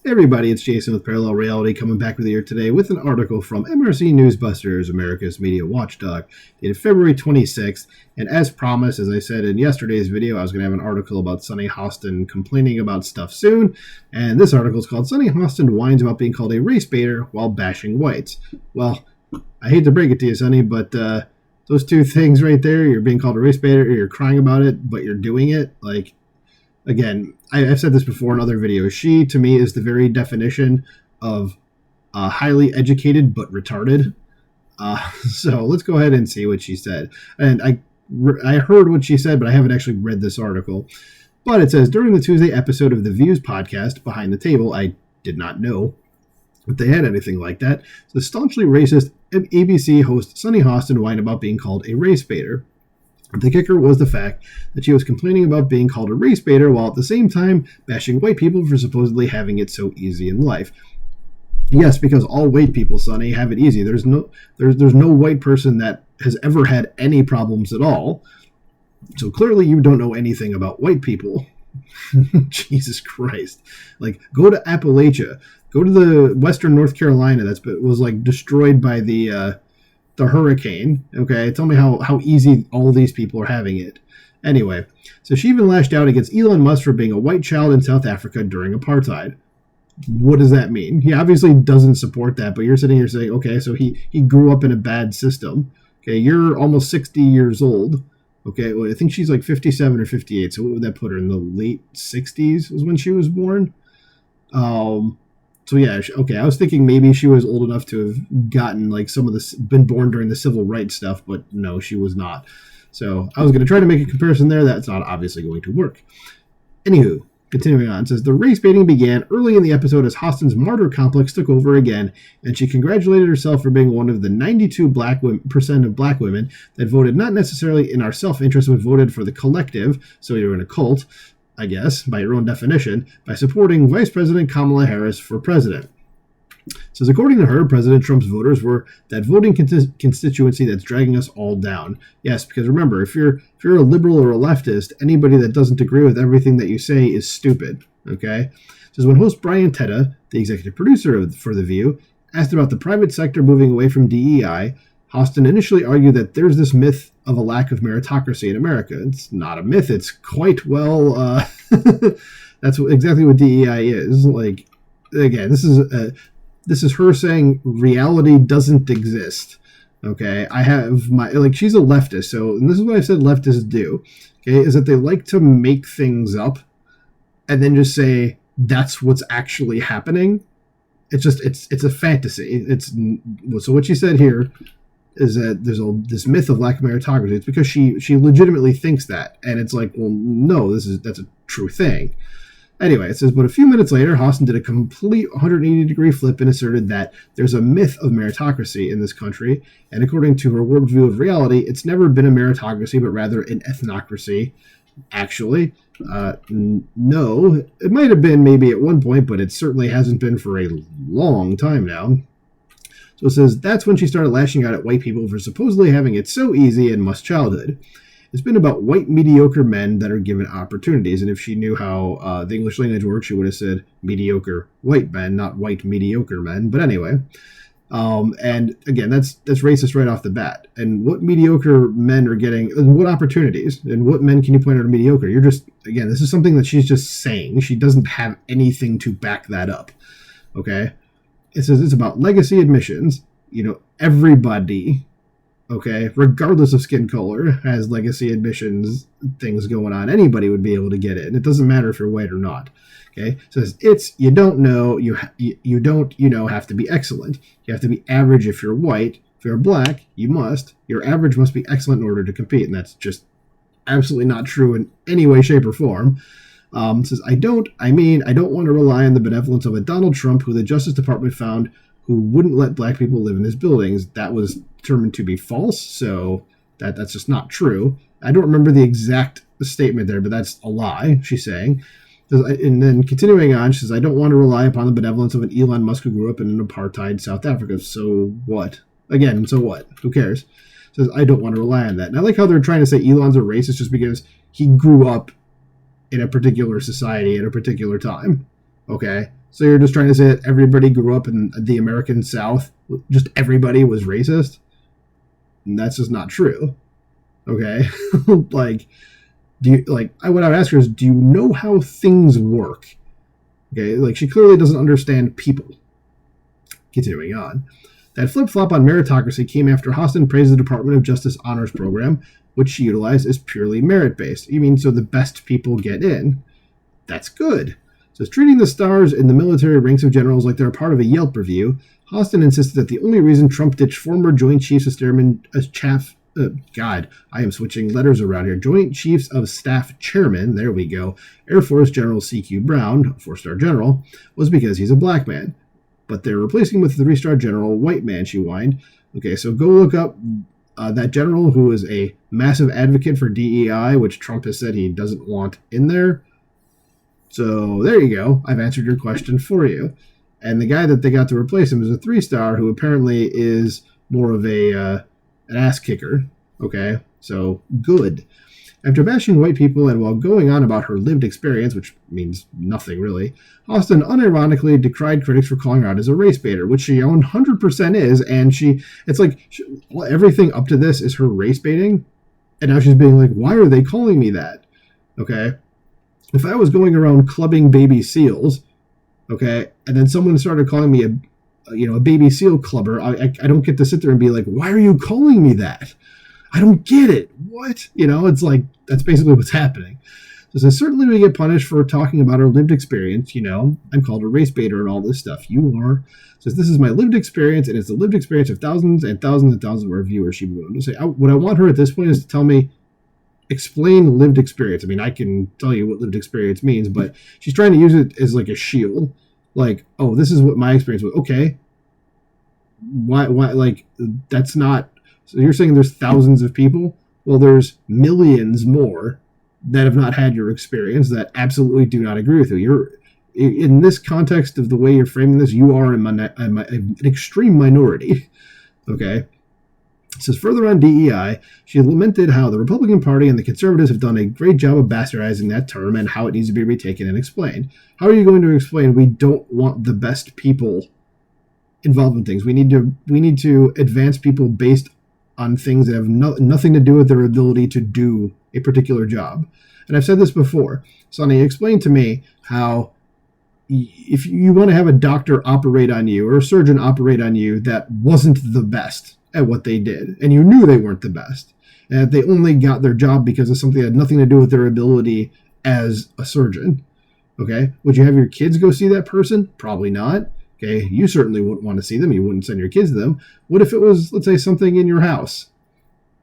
Hey everybody, it's Jason with Parallel Reality coming back with you here today with an article from MRC Newsbusters, America's Media Watchdog, dated February 26th. And as promised, as I said in yesterday's video, I was going to have an article about Sunny Hostin complaining about stuff soon. And this article is called Sunny Hostin Whines About Being Called a Race Baiter While Bashing Whites. Well, I hate to break it to you, Sunny, but those two things right there, you're being called a race baiter, or you're crying about it, but you're doing it, like... Again, I've said this before in other videos. She, to me, is the very definition of highly educated but retarded. So let's go ahead and see what she said. And I heard what she said, but I haven't actually read this article. But it says, during the Tuesday episode of the Views podcast, Behind the Table, I did not know that they had anything like that. So the staunchly racist ABC host Sunny Hostin whined about being called a race baiter. The kicker was the fact that she was complaining about being called a race baiter while at the same time bashing white people for supposedly having it so easy in life. Yes, because all white people, Sonny, have it easy. There's no white person that has ever had any problems at all. So clearly you don't know anything about white people. Jesus Christ. Like, go to Appalachia. Go to the western North Carolina was like destroyed by the hurricane. Okay, tell me how easy all these people are having it. Anyway, so she even lashed out against Elon Musk for being a white child in South Africa during apartheid. What does that mean? He obviously doesn't support that, but you're sitting here saying, okay, so he grew up in a bad system. Okay, you're almost 60 years old. Okay, well, I think she's like 57 or 58, so what would that put her in the late 60s was when she was born? So yeah, okay, I was thinking maybe she was old enough to have gotten like some of this, been born during the civil rights stuff, but no, she was not. So I was going to try to make a comparison there. That's not obviously going to work. Anywho, continuing on, it says the race baiting began early in the episode as Hostin's martyr complex took over again, and she congratulated herself for being one of the 92% of black women that voted not necessarily in our self-interest, but voted for the collective, so you're in a cult, I guess, by your own definition, by supporting Vice President Kamala Harris for president. Says, according to her, President Trump's voters were that voting constituency that's dragging us all down. Yes, because remember, if you're a liberal or a leftist, anybody that doesn't agree with everything that you say is stupid. Okay? Says, when host Brian Teta, the executive producer for The View, asked about the private sector moving away from DEI, Hostin initially argued that there's this myth of a lack of meritocracy in America. It's not a myth. It's quite well... that's exactly what DEI is. Like, again, this is her saying reality doesn't exist. Okay? I have she's a leftist, so... And this is what I said leftists do. Okay? Is that they like to make things up and then just say, that's what's actually happening. It's just... It's a fantasy. So what she said here... is that there's this myth of lack of meritocracy. It's because she legitimately thinks that. And it's like, well, no, that's a true thing. Anyway, it says, but a few minutes later, Hostin did a complete 180-degree flip and asserted that there's a myth of meritocracy in this country. And according to her worldview of reality, it's never been a meritocracy, but rather an ethnocracy. Actually, no, it might have been maybe at one point, but it certainly hasn't been for a long time now. So it says, that's when she started lashing out at white people for supposedly having it so easy in Musk's childhood. It's been about white mediocre men that are given opportunities. And if she knew how the English language works, she would have said mediocre white men, not white mediocre men. But anyway, and again, that's racist right off the bat. And what mediocre men are getting, what opportunities, and what men can you point out are mediocre? You're just, again, this is something that she's just saying. She doesn't have anything to back that up. Okay? It says it's about legacy admissions. You know, everybody, okay, regardless of skin color, has legacy admissions things going on. Anybody would be able to get in. It doesn't matter if you're white or not. Okay, it says you don't know, you don't have to be excellent. You have to be average if you're white. If you're black, your average must be excellent in order to compete, and that's just absolutely not true in any way, shape, or form. It says, I don't want to rely on the benevolence of a Donald Trump who the Justice Department found who wouldn't let black people live in his buildings. That was determined to be false, so that's just not true. I don't remember the exact statement there, but that's a lie, she's saying. And then continuing on, she says, I don't want to rely upon the benevolence of an Elon Musk who grew up in an apartheid South Africa. So what? Again, so what? Who cares? Says, I don't want to rely on that. And I like how they're trying to say Elon's a racist just because he grew up in a particular society at a particular time. Okay? So you're just trying to say that everybody grew up in the American South, just everybody was racist? And that's just not true. Okay? Like, what I would ask her is, do you know how things work? Okay, like, she clearly doesn't understand people. Continuing on. That flip-flop on meritocracy came after Hostin praised the Department of Justice Honors Program, which she utilized is purely merit-based. You mean so the best people get in? That's good. So treating the stars in the military ranks of generals like they're a part of a Yelp review, Hostin insisted that the only reason Trump ditched former Joint Chiefs of Staff God, I am switching letters around here. Joint Chiefs of Staff Chairman, there we go, Air Force General C.Q. Brown, 4-star general, was because he's a black man. But they're replacing him with the 3-star general, white man, she whined. Okay, so go look up that general who is a massive advocate for DEI, which Trump has said he doesn't want in there. So there you go. I've answered your question for you. And the guy that they got to replace him is a 3-star who apparently is more of an ass kicker. Okay, so good. After bashing white people and while going on about her lived experience, which means nothing really, Hostin unironically decried critics for calling her out as a race baiter, which she 100% is, and it's like everything up to this is her race baiting, and now she's being like, why are they calling me that? Okay, if I was going around clubbing baby seals, okay, and then someone started calling me a baby seal clubber, I don't get to sit there and be like, why are you calling me that? I don't get it. What? It's like, that's basically what's happening. So certainly we get punished for talking about our lived experience. I'm called a race baiter and all this stuff. You are. Says this is my lived experience, and it's the lived experience of thousands and thousands and thousands of our viewers. She moved to say, what I want her at this point is to tell me, explain lived experience. I mean, I can tell you what lived experience means, but she's trying to use it as like a shield. Like, oh, this is what my experience was. Okay. Why, like, that's not. So you're saying there's thousands of people? Well, there's millions more that have not had your experience that absolutely do not agree with you. You're in this context of the way you're framing this, you are an extreme minority. Okay. It says further on DEI, she lamented how the Republican Party and the conservatives have done a great job of bastardizing that term and how it needs to be retaken and explained. How are you going to explain we don't want the best people involved in things? We need to advance people based on things that have nothing to do with their ability to do a particular job. And I've said this before. Sonny, explain to me how if you want to have a doctor operate on you or a surgeon operate on you that wasn't the best at what they did, and you knew they weren't the best, and they only got their job because of something that had nothing to do with their ability as a surgeon. Okay? Would you have your kids go see that person? Probably not. Okay, you certainly wouldn't want to see them. You wouldn't send your kids to them. What if it was, let's say, something in your house?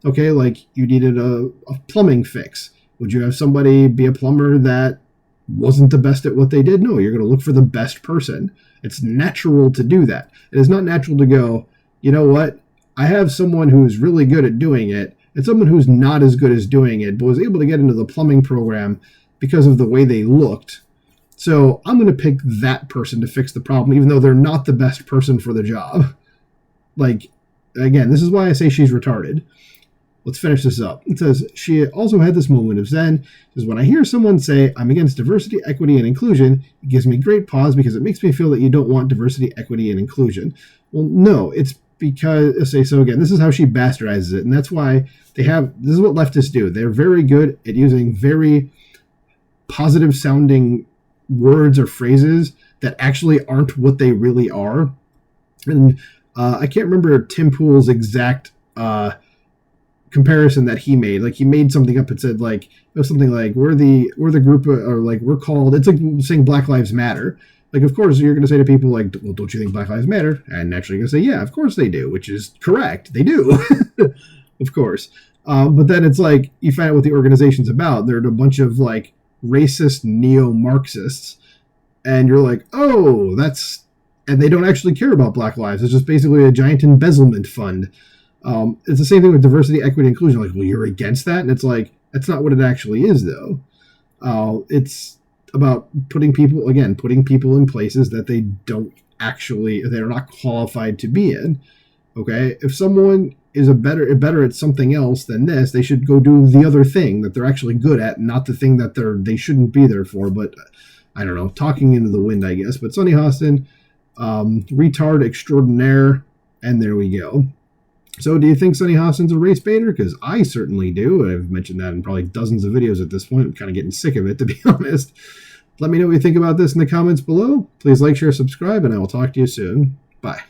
Okay, like you needed a plumbing fix. Would you have somebody be a plumber that wasn't the best at what they did? No, you're going to look for the best person. It's natural to do that. It is not natural to go, you know what? I have someone who is really good at doing it and someone who's not as good as doing it, but was able to get into the plumbing program because of the way they looked. So I'm going to pick that person to fix the problem, even though they're not the best person for the job. Like, again, this is why I say she's retarded. Let's finish this up. It says, she also had this moment of zen. It says, when I hear someone say, I'm against diversity, equity, and inclusion, it gives me great pause because it makes me feel that you don't want diversity, equity, and inclusion. Well, no, it's because, so again, this is how she bastardizes it. And that's why this is what leftists do. They're very good at using very positive sounding words or phrases that actually aren't what they really are. And I can't remember Tim Pool's exact comparison that he made. Like, he made something up and said, like, it was something like, we're the group or like we're called, it's like saying Black Lives Matter. Like, of course you're going to say to people like, well, don't you think Black Lives Matter? And naturally you're going to say, yeah, of course they do, which is correct. They do. Of course. But then it's like, you find out what the organization's about. They're a bunch of like racist neo-Marxists, and you're like, oh, and they don't actually care about Black lives. It's just basically a giant embezzlement fund. It's the same thing with diversity, equity, inclusion. Like, well, you're against that? And it's like, that's not what it actually is, though. It's about putting people in places that they're not qualified to be in. Okay? If someone is better at something else than this, they should go do the other thing that they're actually good at, not the thing that they shouldn't be there for. But I don't know, talking into the wind, I guess. But Sonny Hostin, retard extraordinaire, and there we go. So do you think Sonny Hostin's a race baiter? Because I certainly do. I've mentioned that in probably dozens of videos at this point. I'm kind of getting sick of it, to be honest. Let me know what you think about this in the comments below. Please like, share, subscribe, and I will talk to you soon. Bye.